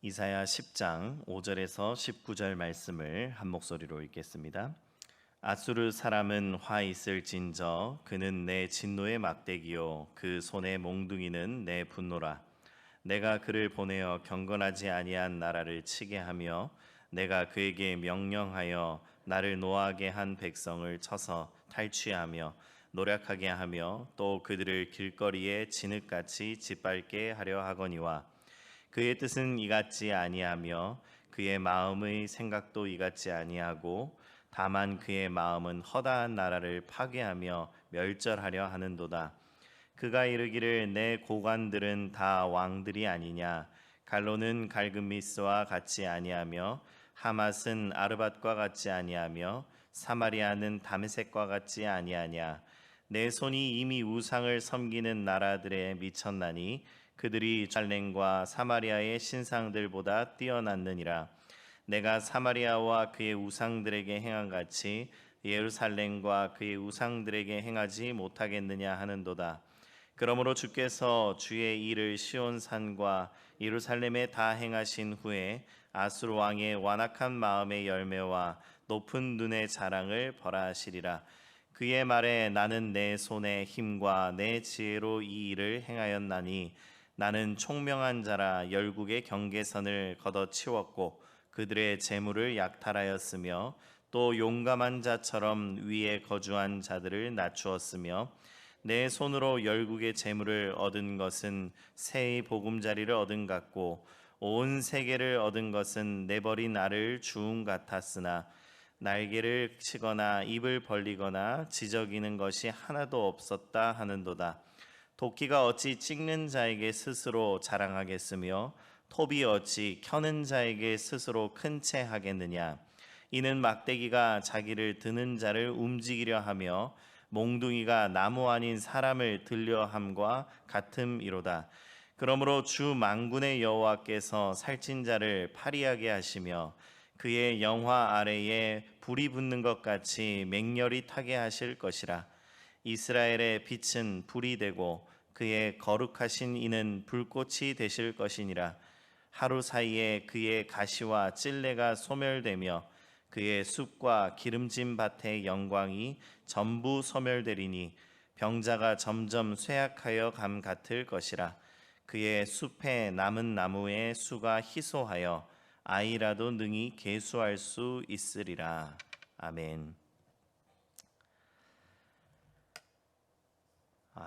이사야 10장 5절에서 19절 말씀을 한 목소리로 읽겠습니다. 아수르 사람은 화 있을진저 그는 내 진노의 막대기요 그 손의 몽둥이는 내 분노라. 내가 그를 보내어 경건하지 아니한 나라를 치게 하며 내가 그에게 명령하여 나를 노하게 한 백성을 쳐서 탈취하며 노략하게 하며 또 그들을 길거리에 진흙같이 짓밟게 하려 하거니와 그의 뜻은 이같지 아니하며 그의 마음의 생각도 이같지 아니하고 다만 그의 마음은 허다한 나라를 파괴하며 멸절하려 하는도다. 그가 이르기를 내 고관들은 다 왕들이 아니냐. 갈로는 갈그미스와 같이 아니하며 하맛은 아르밧과 같지 아니하며 사마리아는 다메섹과 같지 아니하냐. 내 손이 이미 우상을 섬기는 나라들에 미쳤나니 그들이 예루살렘과 사마리아의 신상들보다 뛰어났느니라. 내가 사마리아와 그의 우상들에게 행한 같이 예루살렘과 그의 우상들에게 행하지 못하겠느냐 하는도다. 그러므로 주께서 주의 일을 시온산과 예루살렘에 다 행하신 후에 아수르 왕의 완악한 마음의 열매와 높은 눈의 자랑을 벌하시리라. 그의 말에 나는 내 손의 힘과 내 지혜로 이 일을 행하였나니 나는 총명한 자라 열국의 경계선을 걷어치웠고 그들의 재물을 약탈하였으며 또 용감한 자처럼 위에 거주한 자들을 낮추었으며 내 손으로 열국의 재물을 얻은 것은 새의 보금자리를 얻은 같고 온 세계를 얻은 것은 내버린 알을 주운 같았으나 날개를 치거나 입을 벌리거나 지저귀는 것이 하나도 없었다 하는도다. 도끼가 어찌 찍는 자에게 스스로 자랑하겠으며 톱이 어찌 켜는 자에게 스스로 큰 채 하겠느냐. 이는 막대기가 자기를 드는 자를 움직이려 하며 몽둥이가 나무 아닌 사람을 들려 함과 같음이로다. 그러므로 주 만군의 여호와께서 살찐 자를 파리하게 하시며 그의 영화 아래에 불이 붙는 것 같이 맹렬히 타게 하실 것이라. 이스라엘의 빛은 불이 되고 그의 거룩하신 이는 불꽃이 되실 것이니라. 하루 사이에 그의 가시와 찔레가 소멸되며 그의 숲과 기름진 밭의 영광이 전부 소멸되리니 병자가 점점 쇠약하여 감 같을 것이라. 그의 숲에 남은 나무의 수가 희소하여 아이라도 능히 계수할 수 있으리라. 아멘.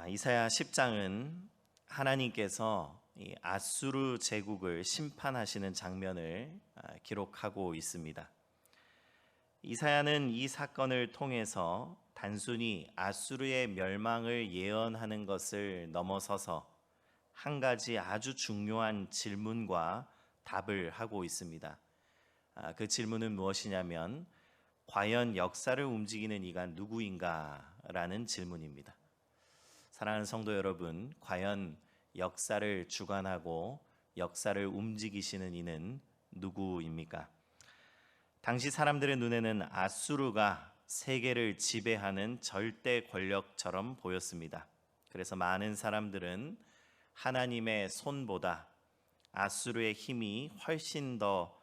이사야 10장은 하나님께서 이 아수르 제국을 심판하시는 장면을 기록하고 있습니다. 이사야는 이 사건을 통해서 단순히 아수르의 멸망을 예언하는 것을 넘어서서 한 가지 아주 중요한 질문과 답을 하고 있습니다. 그 질문은 무엇이냐면 과연 역사를 움직이는 이가 누구인가? 라는 질문입니다. 사랑하는 성도 여러분, 과연 역사를 주관하고 역사를 움직이시는 이는 누구입니까? 당시 사람들의 눈에는 아수르가 세계를 지배하는 절대 권력처럼 보였습니다. 그래서 많은 사람들은 하나님의 손보다 아수르의 힘이 훨씬 더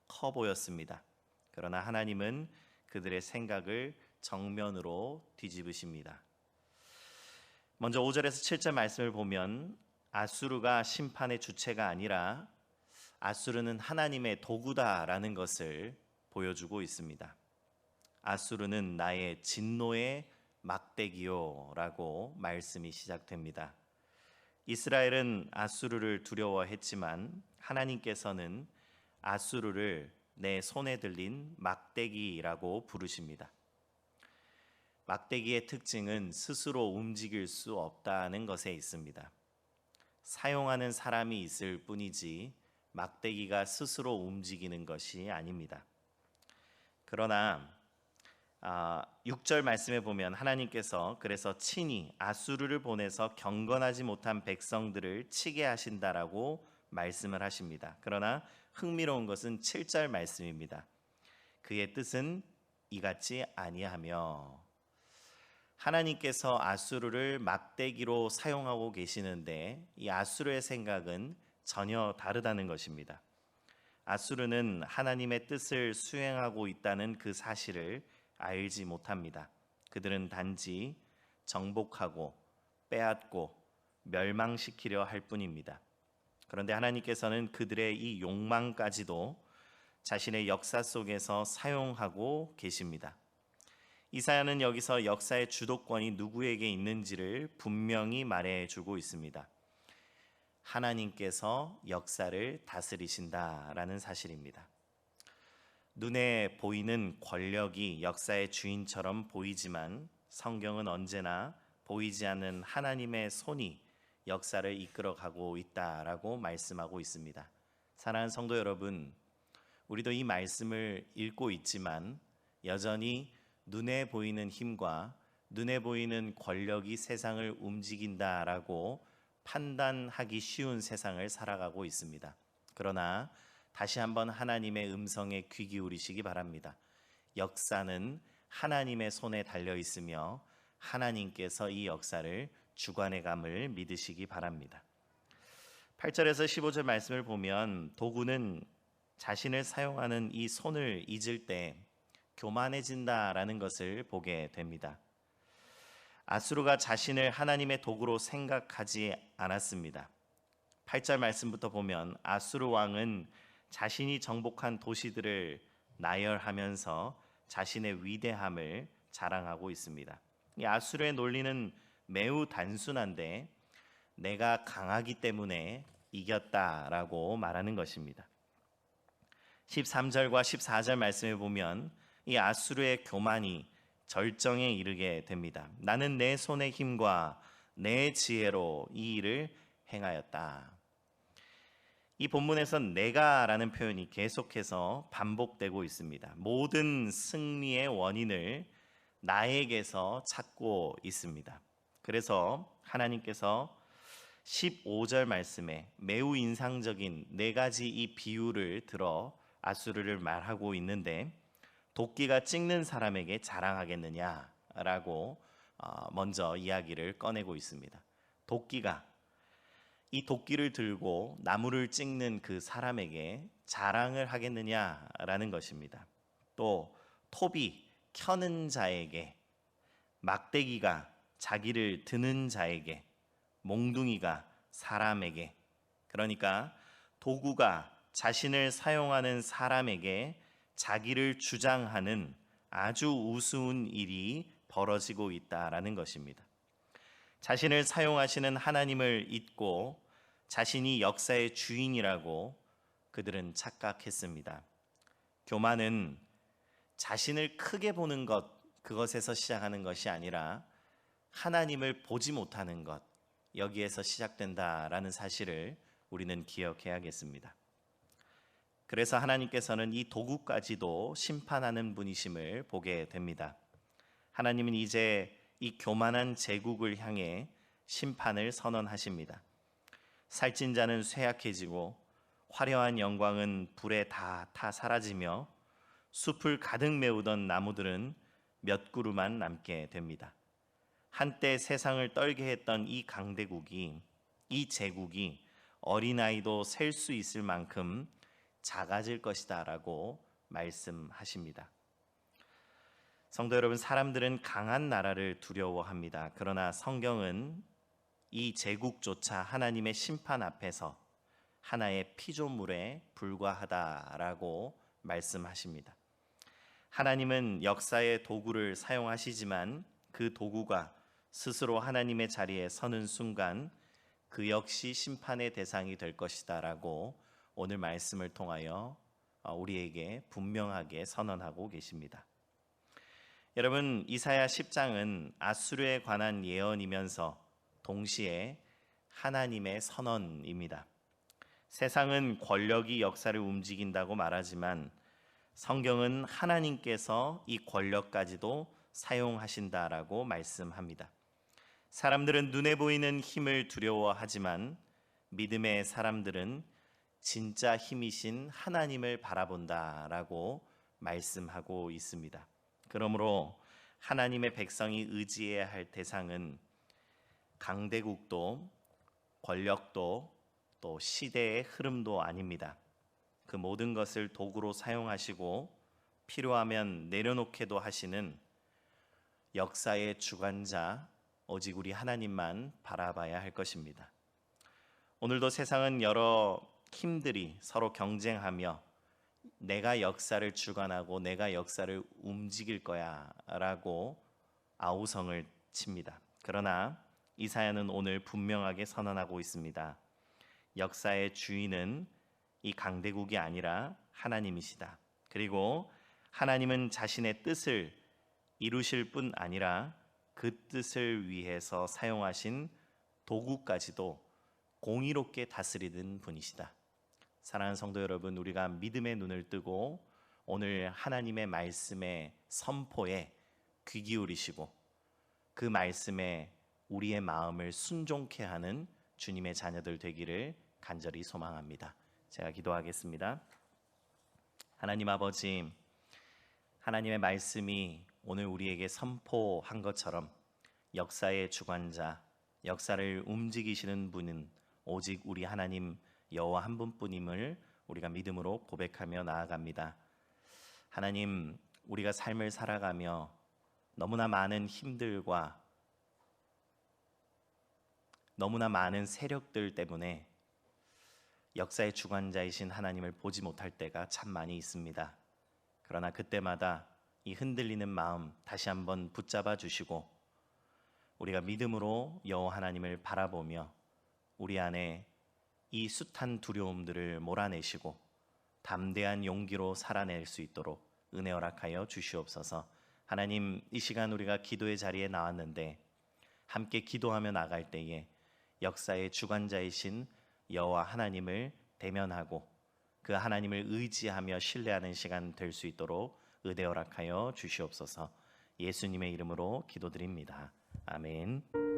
커 보였습니다. 그러나 하나님은 그들의 생각을 정면으로 뒤집으십니다. 먼저 5절에서 7절 말씀을 보면 아수르가 심판의 주체가 아니라 아수르는 하나님의 도구다라는 것을 보여주고 있습니다. 아수르는 나의 진노의 막대기요라고 말씀이 시작됩니다. 이스라엘은 아수르를 두려워했지만 하나님께서는 아수르를 내 손에 들린 막대기라고 부르십니다. 막대기의 특징은 스스로 움직일 수 없다는 것에 있습니다. 사용하는 사람이 있을 뿐이지 막대기가 스스로 움직이는 것이 아닙니다. 그러나 6절 말씀에 보면 하나님께서 그래서 친히 아수르를 보내서 경건하지 못한 백성들을 치게 하신다라고 말씀을 하십니다. 그러나 흥미로운 것은 7절 말씀입니다. 그의 뜻은 이같지 아니하며, 하나님께서 아수르를 막대기로 사용하고 계시는데 이 아수르의 생각은 전혀 다르다는 것입니다. 아수르는 하나님의 뜻을 수행하고 있다는 그 사실을 알지 못합니다. 그들은 단지 정복하고 빼앗고 멸망시키려 할 뿐입니다. 그런데 하나님께서는 그들의 이 욕망까지도 자신의 역사 속에서 사용하고 계십니다. 이사야는 여기서 역사의 주도권이 누구에게 있는지를 분명히 말해주고 있습니다. 하나님께서 역사를 다스리신다라는 사실입니다. 눈에 보이는 권력이 역사의 주인처럼 보이지만 성경은 언제나 보이지 않는 하나님의 손이 역사를 이끌어가고 있다라고 말씀하고 있습니다. 사랑하는 성도 여러분, 우리도 이 말씀을 읽고 있지만 여전히 눈에 보이는 힘과 눈에 보이는 권력이 세상을 움직인다라고 판단하기 쉬운 세상을 살아가고 있습니다. 그러나 다시 한번 하나님의 음성에 귀 기울이시기 바랍니다. 역사는 하나님의 손에 달려 있으며 하나님께서 이 역사를 주관해 감을 믿으시기 바랍니다. 8절에서 15절 말씀을 보면 도구는 자신을 사용하는 이 손을 잊을 때 교만해진다라는 것을 보게 됩니다. 아수르가 자신을 하나님의 도구로 생각하지 않았습니다. 8절 말씀부터 보면 아수르 왕은 자신이 정복한 도시들을 나열하면서 자신의 위대함을 자랑하고 있습니다. 이 아수르의 논리는 매우 단순한데 내가 강하기 때문에 이겼다라고 말하는 것입니다. 13절과 14절 말씀에 보면 이 아수르의 교만이 절정에 이르게 됩니다. 나는 내 손의 힘과 내 지혜로 이 일을 행하였다. 이 본문에서 내가라는 표현이 계속해서 반복되고 있습니다. 모든 승리의 원인을 나에게서 찾고 있습니다. 그래서 하나님께서 15절 말씀에 매우 인상적인 네 가지 이 비유를 들어 아수르를 말하고 있는데 도끼가 찍는 사람에게 자랑하겠느냐라고 먼저 이야기를 꺼내고 있습니다. 도끼가 이 도끼를 들고 나무를 찍는 그 사람에게 자랑을 하겠느냐라는 것입니다. 또 톱이 켜는 자에게, 막대기가 자기를 드는 자에게, 몽둥이가 사람에게, 그러니까 도구가 자신을 사용하는 사람에게 자기를 주장하는 아주 우스운 일이 벌어지고 있다라는 것입니다. 자신을 사용하시는 하나님을 잊고 자신이 역사의 주인이라고 그들은 착각했습니다. 교만은 자신을 크게 보는 것, 그것에서 시작하는 것이 아니라 하나님을 보지 못하는 것, 여기에서 시작된다라는 사실을 우리는 기억해야겠습니다. 그래서 하나님께서는 이 도구까지도 심판하는 분이심을 보게 됩니다. 하나님은 이제 이 교만한 제국을 향해 심판을 선언하십니다. 살찐 자는 쇠약해지고 화려한 영광은 불에 다 타 사라지며 숲을 가득 메우던 나무들은 몇 그루만 남게 됩니다. 한때 세상을 떨게 했던 이 강대국이, 이 제국이 어린아이도 셀 수 있을 만큼 작아질 것이다 라고 말씀하십니다. 성도 여러분, 사람들은 강한 나라를 두려워합니다. 그러나 성경은 이 제국조차 하나님의 심판 앞에서 하나의 피조물에 불과하다라고 말씀하십니다. 하나님은 역사의 도구를 사용하시지만 그 도구가 스스로 하나님의 자리에 서는 순간 그 역시 심판의 대상이 될 것이다라고 오늘 말씀을 통하여 우리에게 분명하게 선언하고 계십니다. 여러분, 이사야 10장은 아수르에 관한 예언이면서 동시에 하나님의 선언입니다. 세상은 권력이 역사를 움직인다고 말하지만 성경은 하나님께서 이 권력까지도 사용하신다라고 말씀합니다. 사람들은 눈에 보이는 힘을 두려워하지만 믿음의 사람들은 진짜 힘이신 하나님을 바라본다라고 말씀하고 있습니다. 그러므로 하나님의 백성이 의지해야 할 대상은 강대국도 권력도 또 시대의 흐름도 아닙니다. 그 모든 것을 도구로 사용하시고 필요하면 내려놓게도 하시는 역사의 주관자 오직 우리 하나님만 바라봐야 할 것입니다. 오늘도 세상은 여러 힘들이 서로 경쟁하며 내가 역사를 주관하고 내가 역사를 움직일 거야 라고 아우성을 칩니다. 그러나 이사야는 오늘 분명하게 선언하고 있습니다. 역사의 주인은 이 강대국이 아니라 하나님이시다. 그리고 하나님은 자신의 뜻을 이루실 뿐 아니라 그 뜻을 위해서 사용하신 도구까지도 공의롭게 다스리는 분이시다. 사랑하는 성도 여러분, 우리가 믿음의 눈을 뜨고 오늘 하나님의 말씀의 선포에 귀 기울이시고 그 말씀에 우리의 마음을 순종케 하는 주님의 자녀들 되기를 간절히 소망합니다. 제가 기도하겠습니다. 하나님 아버지, 하나님의 말씀이 오늘 우리에게 선포한 것처럼 역사의 주관자, 역사를 움직이시는 분은 오직 우리 하나님 여호와 한 분뿐임을 우리가 믿음으로 고백하며 나아갑니다. 하나님, 우리가 삶을 살아가며 너무나 많은 힘들과 너무나 많은 세력들 때문에 역사의 주관자이신 하나님을 보지 못할 때가 참 많이 있습니다. 그러나 그때마다 이 흔들리는 마음 다시 한번 붙잡아 주시고 우리가 믿음으로 여호와 하나님을 바라보며 우리 안에 이 숱한 두려움들을 몰아내시고 담대한 용기로 살아낼 수 있도록 은혜 허락하여 주시옵소서. 하나님, 이 시간 우리가 기도의 자리에 나왔는데 함께 기도하며 나갈 때에 역사의 주관자이신 여호와 하나님을 대면하고 그 하나님을 의지하며 신뢰하는 시간 될 수 있도록 은혜 허락하여 주시옵소서. 예수님의 이름으로 기도드립니다. 아멘.